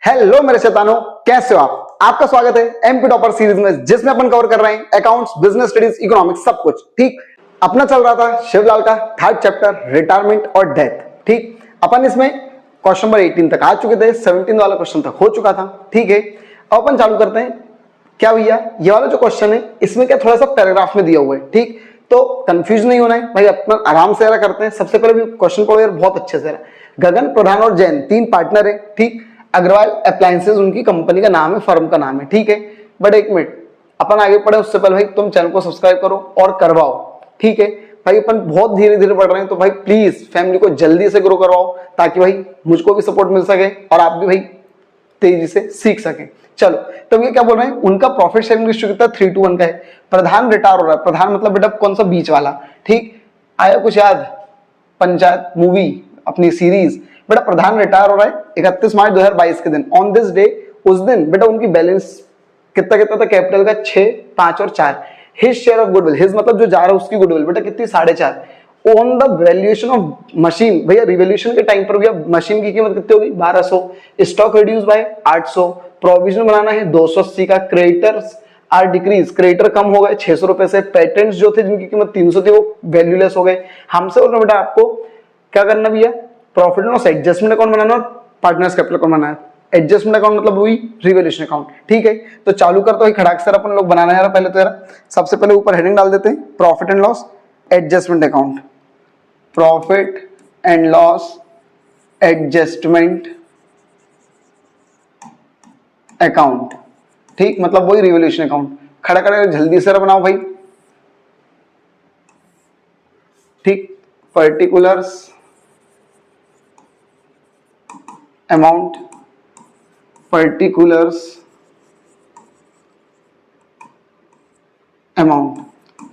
Hello मेरे शैतानों, कैसे हो आप? आपका स्वागत है एमपी टॉपर सीरीज में, जिसमें अपन कवर कर रहे हैं अकाउंट्स, बिजनेस स्टडीज, इकोनॉमिक्स, सब कुछ। ठीक, अपना चल रहा था शिवलाल का थर्ड चैप्टर, रिटायरमेंट और डेथ। ठीक, अपन इसमें क्वेश्चन नंबर 18 तक आ चुके थे, 17 वाला क्वेश्चन तक हो चुका था। ठीक है, अब अपन चालू करते हैं। क्या भैया, ये वाला जो क्वेश्चन है इसमें क्या थोड़ा सा पैराग्राफ में दिया हुआ है। ठीक, तो कंफ्यूज नहीं होना है भाई, अपना आराम से जरा करते हैं। सबसे पहले भी क्वेश्चन पढ़ो यार, बहुत अच्छे से। गगन, प्रधान और जैन तीन पार्टनर है। ठीक, अग्रवाल अप्लायंसेज उनकी कंपनी का नाम है, फर्म का नाम है। ठीक है, बट एक मिनट, अपन आगे पढ़े उससे पहले भाई तुम चैनल को सब्सक्राइब करो और करवाओ। ठीक है भाई, अपन बहुत धीरे धीरे बढ़ रहे हैं, तो भाई प्लीज फैमिली को जल्दी से ग्रो करवाओ, ताकि भाई मुझको भी सपोर्ट मिल सके और आप भी भाई तेजी से सीख सके। चलो, तो ये क्या बोल रहे हैं, उनका प्रॉफिट शेयरिंग रेशियो कितना 3:1 का है। प्रधान रिटायर हो रहा है, प्रधान मतलब बेटा कौन सा, बीच वाला। ठीक, आया कुछ याद? पंचायत मूवी अपनी सीरीज, बेटा प्रधान रिटायर हो रहा है 31 मार्च 2022 के दिन। ऑन दिस डे, उस दिन बेटा उनकी बैलेंस कितना कितना था कैपिटल का, 6, 5 और 4। His share of goodwill, his मतलब जो जा रहा है उसकी गुडविल बेटा कितनी, 4.5। On the valuation of machine, भैया रिवोल्यूशन के टाइम पर भैया मशीन की कीमत कितनी होगी, 1200। Stock reduce by 800। प्रोविजन बनाना है 280 का। क्रेडिटर्स आर डिक्रीज, क्रेडिटर कम हो गए 600 रुपए से। पेटेंट्स जो थे जिनकी कीमत 300 थी वो वैल्यूलेस हो गए। हमसे बोल रहे बेटा आपको क्या करना भैया, profit and loss adjustment account बनाना और पार्टनर्स कैपिटल अकाउंट बनाना है। एडजस्टमेंट अकाउंट मतलब वही रिवोल्यूशन अकाउंट। ठीक है, तो चालू करते हैं खड़ाक से अपन लोग बनाना है। पहले तो यार सबसे पहले ऊपर हेडिंग डाल देते हैं, profit and loss adjustment account. Profit and loss adjustment account. ठीक, मतलब वही रिवोल्यूशन अकाउंट। खड़ा खड़ा जल्दी से बनाओ भाई। ठीक, पर्टिकुलर्स अमाउंट, पर्टिकुलर्स अमाउंट।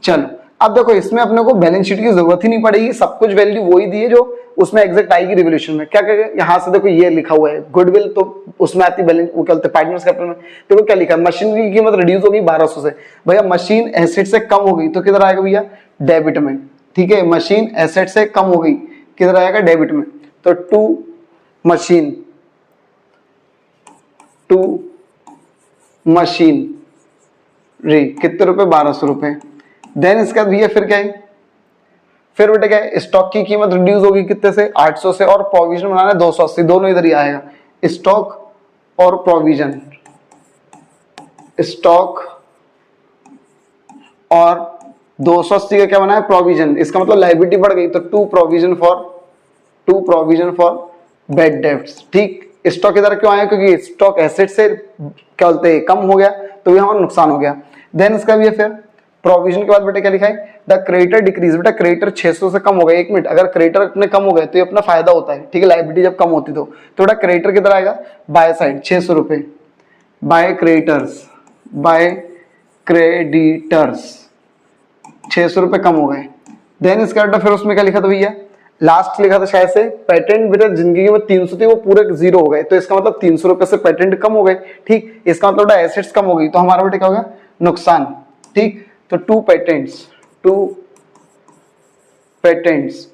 चलो, अब देखो इसमें अपने को बैलेंस शीट की जरूरत ही नहीं पड़ेगी, सब कुछ वैल्यू वही दी है जो उसमें एग्जैक्ट आएगी रिवोल्यूशन में। क्या क्या यहां से देखो ये लिखा हुआ है गुडविल, तो उसमें आती बैलेंस, वो क्या बोलते हैं पार्टनर्स कैपिटल में। देखो क्या लिखा है, मशीन की कीमत रिड्यूस होगी 1200 से। भैया मशीन एसेट से कम हो गई तो किधर आएगा भैया, डेबिट में। ठीक है, मशीन एसेट से कम हो गई किधर आएगा, डेबिट में। तो टू मशीन, टू मशीन री कितने रुपए, 1200 रुपए। देन इसके बाद भैया फिर क्या है, फिर बेटा क्या है, स्टॉक की कीमत रिड्यूस होगी कितने से, 800 से। और प्रोविजन बनाना है 280, दोनों इधर ही आएगा, स्टॉक और प्रोविजन। स्टॉक और 280 का क्या बना है, प्रोविजन। इसका मतलब लायबिलिटी बढ़ गई, तो to provision for bad debts. ठीक, स्टॉक इधर क्यों आया, क्योंकि स्टॉक एसेट से क्या बोलते हैं कम हो गया, तो ये हमारा नुकसान हो गया। देन इसका भी है फिर प्रोविजन के बाद बेटा क्या लिखा है, द क्रेडिटर डिक्रीज। बेटा क्रेडिटर 600 से कम हो गए। एक मिनट, अगर क्रेडिटर अपने कम हो गए तो ये अपना फायदा होता है। ठीक है, लायबिलिटी जब कम होती तो बेटा क्रेडिटर किधर आएगा, बाय साइड 600 रुपए, बाय क्रेडिटर्स, बाय क्रेडिटर्स 600 रुपए कम हो गए। देन इसका बेटा फिर उसमें क्या लिखा था भैया, लास्ट लिखा था शायद से पेटेंट, बेटा जिंदगी में 300 थी वो पूरे 0 हो गए, तो इसका मतलब 300 रुपए से पेटेंट कम हो गए। ठीक, इसका मतलब बेटा एसेट्स कम हो गई, तो हमारा बेटा क्या हो गया, नुकसान। ठीक, तो टू पेटेंट्स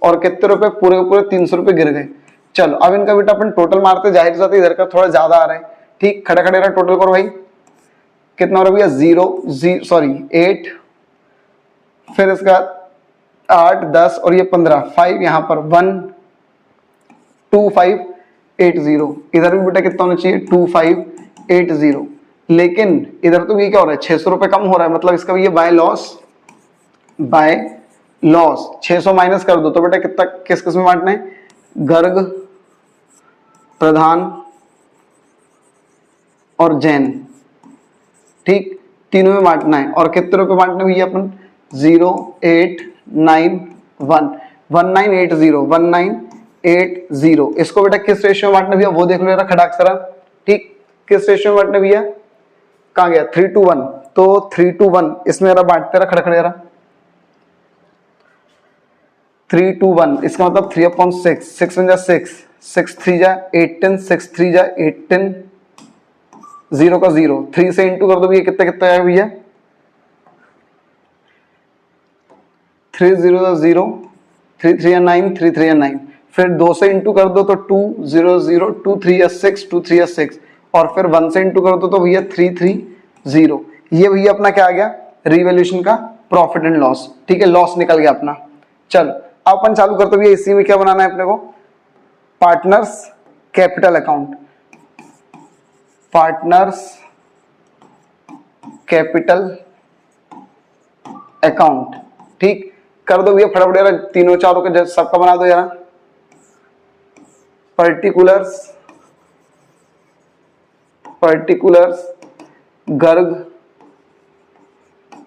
और कितने रुपए, पूरे पूरे 300 रुपए गिर गए। चलो अब इनका बेटा अपन टोटल मारते, जाहिर सी बात है इधर का थोड़ा ज्यादा आ रहा है। ठीक, खड़े खड़े रहा टोटल करो भाई, कितना हो रहा है भैया, 8, फिर इसका 8, 10 और ये 15, 5 यहाँ पर 12580। इधर भी बेटा कितना होना चाहिए, 2580। लेकिन इधर तो ये क्या हो रहा है, 600 रुपए कम हो रहा है, मतलब इसका ये बाय लॉस 600 माइनस कर दो तो बेटा कितना, किस किस में बांटना है, गर्ग, प्रधान और जैन। ठीक, तीनों में बांटना है। और कितने रुपए बांटने भैया अपन, 1980। इसको बेटा किस रेशियो में बांटना भैया, वो देख लो जरा खड़ाक सरा। ठीक, किस रेशियो में बांटना भैया, कहाँ गया, 3:1। तो 3:1 इसमें जरा बांटते रहा, खड़े खड़े रहा, 3:1। इसका मतलब 3/6, 6 1 6, 6 3 18, 6 3 18, 0 का 0, 3 से इंटू कर दो भैया, कितना कितना आया भैया, 3 0 0, 3 3 9, 3 3 9, फिर 2 से इंटू कर दो तो 2 0 0 2 3 6 2 3 6 और फिर 1 से इंटू कर दो तो भैया 3 3 0। ये भैया अपना क्या आ गया, रिवैल्यूएशन का प्रॉफिट एंड लॉस। ठीक है, लॉस निकल गया अपना। चल अब अपन चालू करते भैया, इसी में क्या बनाना है अपने को, partners capital account. Partners capital account. ठीक, कर दो भैया फटाफट यार, तीनों चारों के सबका बना दो यार। पर्टिकुलर्स गर्ग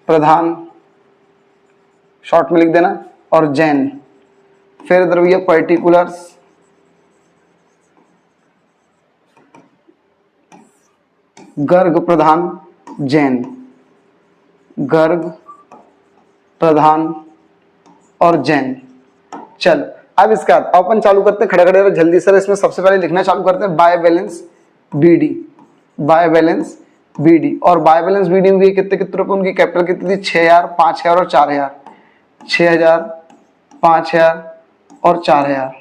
प्रधान, शॉर्ट में लिख देना, और जैन। फिर इधर भैया पर्टिकुलर्स गर्ग प्रधान जैन, गर्ग प्रधान और जैन। चल अब इसका अपन चालू करते हैं खड़े खड़े जल्दी सर। इसमें सबसे पहले लिखना चालू करते हैं by balance BD, by balance BD. और बाय बैलेंस बीडी में भी कितने कितने रुपए, उनकी कैपिटल कितनी थी, 6000, 5000 और 4000, 6000, 5000 और 4000।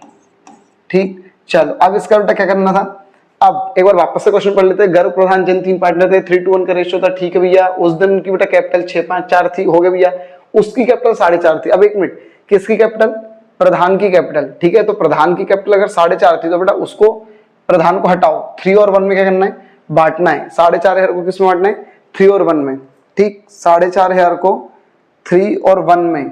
ठीक, चलो अब इसका उल्टा क्या करना था। अब एक बार वापस से क्वेश्चन पढ़ लेते हैं। गर्ग प्रधान जैन 3 पार्टनर थे, 3:1 का रेशियो था। ठीक है भैया, उस दिन उनकी बेटा कैपिटल 654 थी, हो गया भैया। उसकी कैपिटल 4.5 थी। अब एक मिनट, किसकी कैपिटल, प्रधान की कैपिटल। ठीक है, तो प्रधान की कैपिटल अगर 4.5 थी तो बेटा उसको, प्रधान को हटाओ, 3 और 1 में क्या करना है, बांटना है। 4,500 को किसमें बांटना है, 3 और 1 में। ठीक, 4,500 को 3 और 1 में,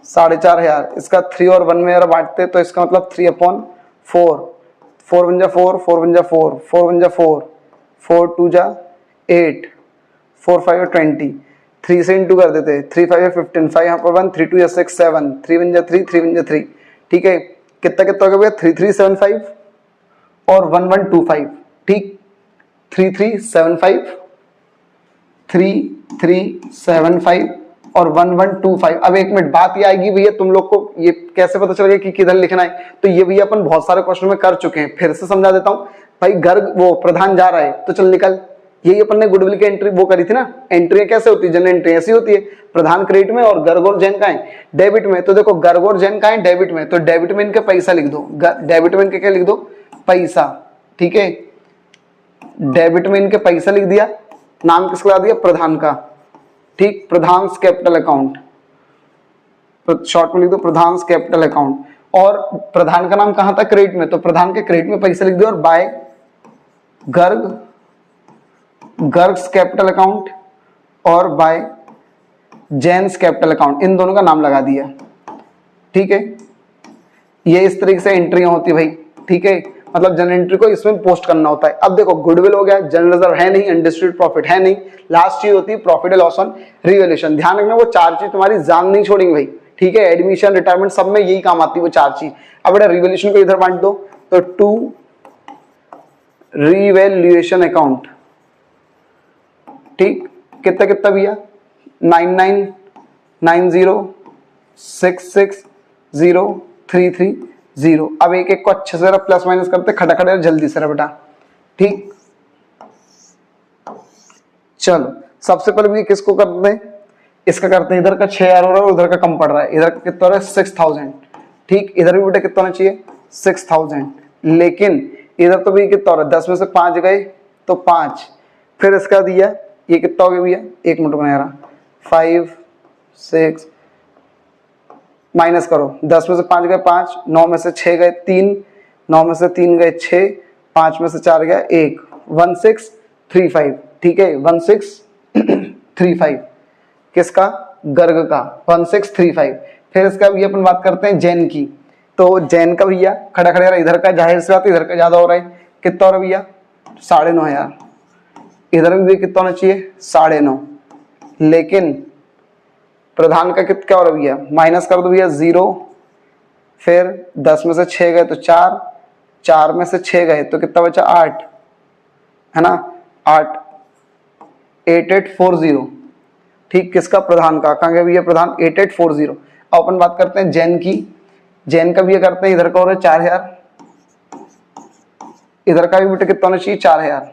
4,500 इसका 3 और 1 में अगर बांटते तो इसका मतलब 3/4, 4 1 जा 4, 4 1 जा 4, 4 1 जा 4, 4 2 जा 8, 4 5 20, 3 से इंटू कर देते, 3 5 15, 5 यहाँ पर 1, 3 2 6 7, 3 1 जा 3, 3 1 जा 3। ठीक है, कितना कितना हो गया भैया, 3375 और 1125। ठीक, 3375, 3375 और 1125। अब एक मिनट, बात ये आएगी भैया तुम लोग को ये कैसे पता चलेगा कि किधर लिखना है। तो ये भैया अपन बहुत सारे क्वेश्चन में कर चुके हैं, फिर से समझा देता हूं भाई। गर्ग वो प्रधान जा रहा है तो चल निकल, यही अपन ने गुडविल की एंट्री वो करी थी ना। एंट्री कैसे होती है, जनरल एंट्री ऐसी होती है, प्रधान क्रेडिट में और गर्ग और जैन का है डेबिट में। तो देखो गर्ग और जैन का है डेबिट में, तो डेबिट में इनके पैसा लिख दो, डेबिट में इनके क्या लिख दो, पैसा। ठीक है, डेबिट में इनके पैसा लिख दिया, नाम किसका लगा दिया, प्रधान का। ठीक, प्रधान कैपिटल अकाउंट, शॉर्ट में लिख दो प्रधान कैपिटल अकाउंट। और प्रधान का नाम कहां था, क्रेडिट में, तो प्रधान के क्रेडिट में पैसा लिख दिया। और बाय गर्ग्स कैपिटल अकाउंट और बाय जैन्स कैपिटल अकाउंट, इन दोनों का नाम लगा दिया। ठीक है, ये इस तरीके से एंट्री होती है भाई। ठीक है, मतलब जनरल एंट्री को इसमें पोस्ट करना होता है। अब देखो गुडविल हो गया, जनरल रिजर्व है नहीं, अनडिस्ट्रीब्यूटेड प्रॉफिट है नहीं, लास्ट चीज होती है profit and loss on revaluation. ध्यान रखना वो 4 चीज तुम्हारी जान नहीं छोड़ेंगे भाई। ठीक है, एडमिशन रिटायरमेंट सब में यही काम आती है वो 4 चीज। अब बेटा रिवैल्यूएशन को इधर बांट दो, तो 2 रिवैल्यूएशन अकाउंट। ठीक, कितना कितना भैया, 99,906603330। अब एक एक को अच्छे से प्लस माइनस करते खड़ा जल्दी से बेटा। ठीक, चलो सबसे पहले भी किसको करते हैं, इसका करते हैं। इधर का 6000 हो रहा है और उधर का कम पड़ रहा है। इधर का कितना हो रहा है, 6000। ठीक, इधर भी बेटा कितना होना चाहिए, 6000। लेकिन इधर तो भी कितना हो रहा है, 10 में से 5 गए तो 5। फिर इसका दिया, ये कितना हो गया भैया, एक मिनट बना रहा, 5 6 माइनस करो, 10 में से 5 गए 5, 9 में से 6 गए 3, 9 में से 3 गए 6, 5 में से 4 गया 1, 1635। ठीक है, 1635 किसका, गर्ग का, 1635। फिर इसका भी अपन बात करते हैं जैन की। तो जैन का भैया खड़ा खड़ा इधर का, जाहिर सी बात इधर का ज्यादा हो रहा है, कितना हो रहा है भैया, 9,500। इधर भी कितना होना चाहिए, 9.5। लेकिन प्रधान का कितना हो रहा है भैया, माइनस कर दो भैया 0। फिर 10 में से 6 गए तो 4, 4 में से 6 गए तो कितना बचा, 8 है ना, 8, 8840। ठीक, किसका, प्रधान का। कहाँ गया भैया प्रधान, 8840। अब अपन बात करते हैं जैन की। जैन का भी करते हैं, इधर का हो रहा है 4000, इधर का भी बेटा कितना होना चाहिए, 4000।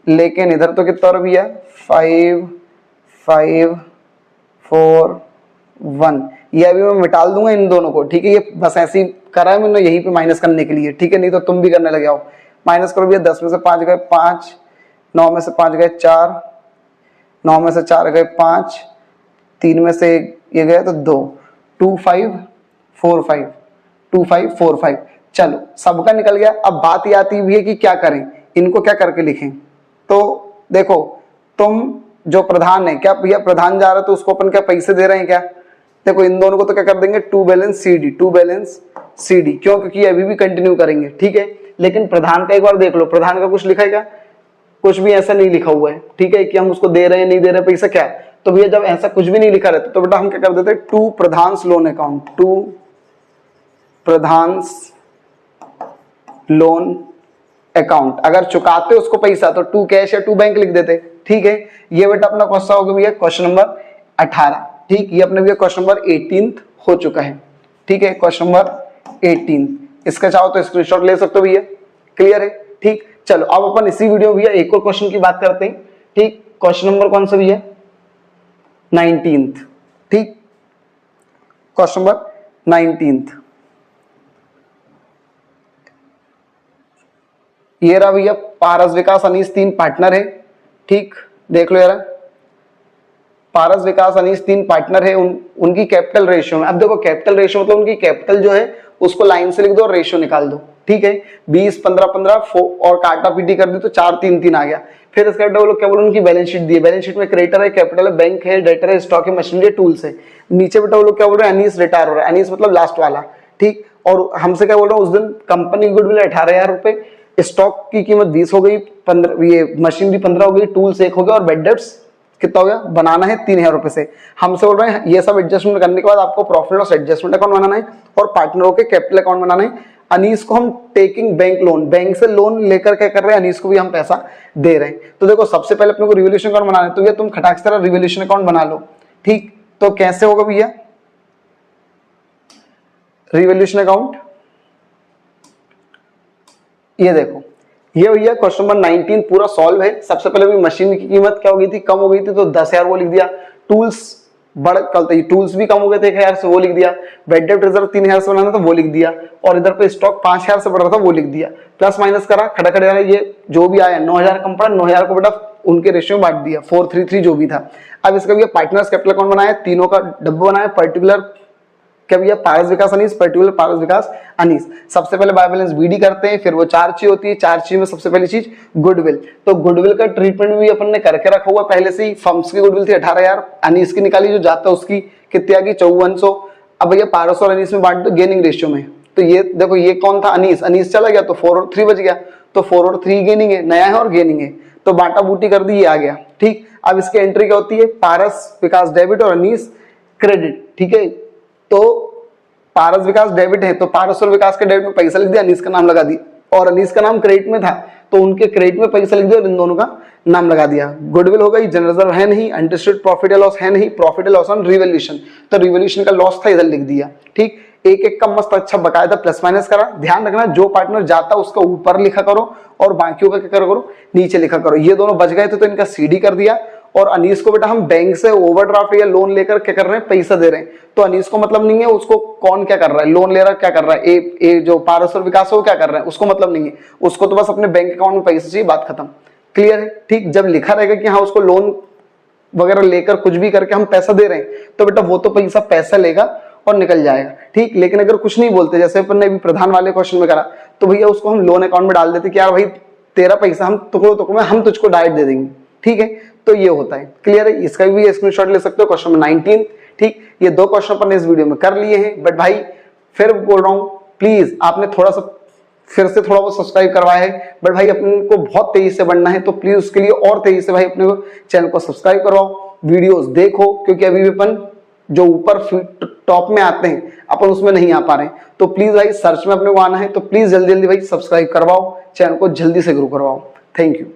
लेकिन इधर तो कितना हो रहा है भैया, 5 5 4 1। ये अभी मैं मिटा दूंगा इन दोनों को, ठीक है। ये बस ऐसे ही करा है मैंने यहीं पे माइनस करने के लिए, ठीक है, नहीं तो तुम भी करने लगे आओ। माइनस करो भैया, 10 में से 5 गए 5, 9 में से 5 गए 4, 9 में से 4 गए 5, 3 में से ये गया तो 2, 2 5 4 5, 2 5 4 5। चलो सबका निकल गया। अब बात ये आती भी है कि क्या करें, इनको क्या करके लिखें। तो देखो तुम जो प्रधान है, क्या भैया प्रधान जा रहा है तो उसको अपन क्या पैसे दे रहे हैं क्या? देखो इन दोनों को तो क्या कर देंगे, to balance C D, to balance C D. क्यों? क्योंकि अभी भी कंटिन्यू करेंगे, ठीक है। लेकिन प्रधान का एक बार देख लो, प्रधान का कुछ लिखा है क्या? कुछ भी ऐसा नहीं लिखा हुआ है, ठीक है, कि हम उसको दे रहे हैं नहीं दे रहे पैसा क्या। तो भैया जब ऐसा कुछ भी नहीं लिखा रहता तो बेटा हम क्या कर देते हैं, to Pradhan loan account, to Pradhan loan account. अगर चुकाते उसको पैसा तो टू कैश या टू बैंक लिख देते, ठीक है। ये बेटा अपना क्वेश्चन हो गया भैया क्वेश्चन नंबर 18, ठीक। ये अपने भैया क्वेश्चन नंबर 18 हो चुका है, ठीक है, क्वेश्चन नंबर 18। इसका चाहो तो स्क्रीनशॉट ले सकते हो भैया, क्लियर है, ठीक। चलो अब अपन इसी वीडियो में भैया एक और क्वेश्चन की बात करते हैं, ठीक। क्वेश्चन नंबर कौन सा भैया, 19, ठीक, क्वेश्चन नंबर 19। ये रहा भैया, पारस विकास अनीस 3 पार्टनर है, ठीक, देख लो यार, पारस विकास अनीस 3 पार्टनर है। उनकी कैपिटल रेशियो में, अब देखो कैपिटल रेशियो मतलब उनकी कैपिटल जो है उसको लाइन से लिख दो और रेशियो निकाल दो, ठीक है। 20 15 15 और काटा पीटी कर दी तो 4 3 3 आ गया। फिर इसका वो लोग क्या बोलो, उनकी बैलेंस शीट दी है, बैलेंस शीट में क्रेडिटर है, कैपिटल है, बैंक है, डेटर है, स्टॉक है, मशीनरी है, टूल्स है। नीचे बेटा वो लोग क्या बोल रहे हैं, अनीस रिटायर हो रहा है, अनीस मतलब लास्ट वाला, ठीक। और हमसे क्या बोल रहे हैं, उस दिन कंपनी गुडविल 18,000 रुपए, स्टॉक की कीमत 20 हो गई, 15 ये मशीनरी 15 हो गई, टूल्स 1 हो गया और बेड डेब्ट्स कितना हो गया, बनाना है 3,000 रुपए से। हमसे बोल रहे हैं ये सब एडजस्टमेंट करने के बाद आपको प्रॉफिट लॉस एडजस्टमेंट अकाउंट बनाना है और पार्टनरों के कैपिटल अकाउंट बनाना है। अनीस को हम टेकिंग बैंक लोन, बैंक से लोन लेकर क्या कर रहे हैं, अनीस को भी हम पैसा दे रहे हैं। तो देखो सबसे पहले अपने को रिवोल्यूशन अकाउंट बनाना है, तो ये तुम खटाक से रिवोल्यूशन अकाउंट बना लो, ठीक। तो कैसे होगा भैया रिवोल्यूशन अकाउंट, ये देखो ये भैया क्वेश्चन नंबर 19 पूरा सॉल्व है। सबसे पहले भी मशीन की कीमत क्या हो गई थी, कम हो गई थी तो 10,000 वो लिख दिया। टूल्स बढ़ कल टूल्स भी कम हो गए थे 1,000 से, वो लिख दिया। बेड डेब्ट रिजर्व 3,000 से बनाना था, वो लिख दिया। और इधर पे स्टॉक 5,000 से बढ़ रहा था, वो लिख दिया। प्लस माइनस करा, खड़ा खड़े वाला ये जो भी आया 9,000 कम पड़ा, 9,000 को बेटा उनके रेशियो में बांट दिया, 433 जो भी था। अब इसका भैया पार्टनर्स कैपिटल अकाउंट बनाया, तीनों का डब्बा बनाया, पर्टिकुलर क्या भैया पारस विकास अनीस, पर्टिकुलर पारस विकास अनीस। सबसे पहले बाय बैलेंस बीडी करते हैं, फिर वो 4 चीज होती है, 4 चीज में सबसे पहली चीज गुडविल। तो गुडविल का ट्रीटमेंट भी अपन ने करके रखा हुआ पहले से ही। फर्म्स की गुडविल थी 18,000, अनीस की निकाली जो जाता उसकी कितनी आ गई 5400। अब भैया पारस और अनीस में बांट दो गेनिंग रेशियो में। तो ये देखो ये कौन था, अनीस, अनीस चला गया तो 4 और 3 बच गया, तो 4 और 3 गेनिंग है, नया है और गेनिंग है, तो बांटा बूटी कर दी, ये आ गया, ठीक। अब इसकी एंट्री क्या होती है, पारस विकास डेबिट और अनीस क्रेडिट, ठीक है। तो पारस विकास डेबिट है तो पारस और विकास के डेबिट में पैसा लिख दिया, अनीस का नाम लगा दिया, और अनीस का नाम क्रेडिट में था तो उनके क्रेडिट में पैसा लिख दिया और इन दोनों का नाम लगा दिया। गुडविल हो गई, जनरल रिजर्व है नहीं, अनडिस्ट्रिब्यूटेड प्रॉफिट या लॉस है नहीं, प्रॉफिट या लॉस ऑन रिवोल्यूशन, तो रिवोल्यूशन का लॉस था, इधर लिख दिया, ठीक। एक एक का मस्त अच्छा बकायदा प्लस माइनस करा। ध्यान रखना जो पार्टनर जाता उसका ऊपर लिखा करो और बाकियों का क्या करो, नीचे लिखा करो। ये दोनों बच गए थे तो इनका सीडी कर दिया। और अनीस को बेटा हम बैंक से ओवरड्राफ्ट या लोन लेकर क्या कर रहे हैं, पैसा दे रहे हैं। तो अनीस को मतलब नहीं है उसको कौन क्या कर रहा है, लोन ले रहा है क्या कर रहा है, ए जो पारस और विकास है वो क्या कर रहा है, उसको मतलब नहीं है। उसको तो बस अपने बैंक अकाउंट में पैसा चाहिए, बात खत्म, क्लियर है, ठीक। जब लिखा रहेगा कि हाँ उसको लोन वगैरह लेकर कुछ भी करके हम पैसा दे रहे हैं तो बेटा वो तो पैसा लेगा और निकल जाएगा, ठीक। लेकिन अगर कुछ नहीं बोलते, जैसे अपन ने अभी प्रधान वाले क्वेश्चन में करा, तो भैया उसको हम लोन अकाउंट में डाल देते कि यार भाई तेरा पैसा हम टुकड़ों में हम तुझको डायरेक्ट दे देंगे, ठीक है। तो ये होता है, क्लियर है। इसका भी स्क्रीनशॉट ले सकते हो, क्वेश्चन नंबर 19, ठीक। ये 2 क्वेश्चन अपन ने इस वीडियो में कर लिए हैं। बट भाई फिर बोल रहा हूं, प्लीज आपने थोड़ा सा फिर से थोड़ा बहुत सब्सक्राइब करवाया है, बट भाई अपने को बहुत तेजी से बढ़ना है, तो प्लीज उसके लिए और तेजी से भाई अपने को चैनल को सब्सक्राइब करवाओ, वीडियोस देखो, क्योंकि अभी भी अपन जो ऊपर टॉप में आते हैं अपन उसमें नहीं आ पा रहे हैं। तो प्लीज भाई सर्च में अपने को आना है, तो प्लीज जल्दी जल्दी भाई सब्सक्राइब करवाओ, चैनल को जल्दी से ग्रो करवाओ। Thank you.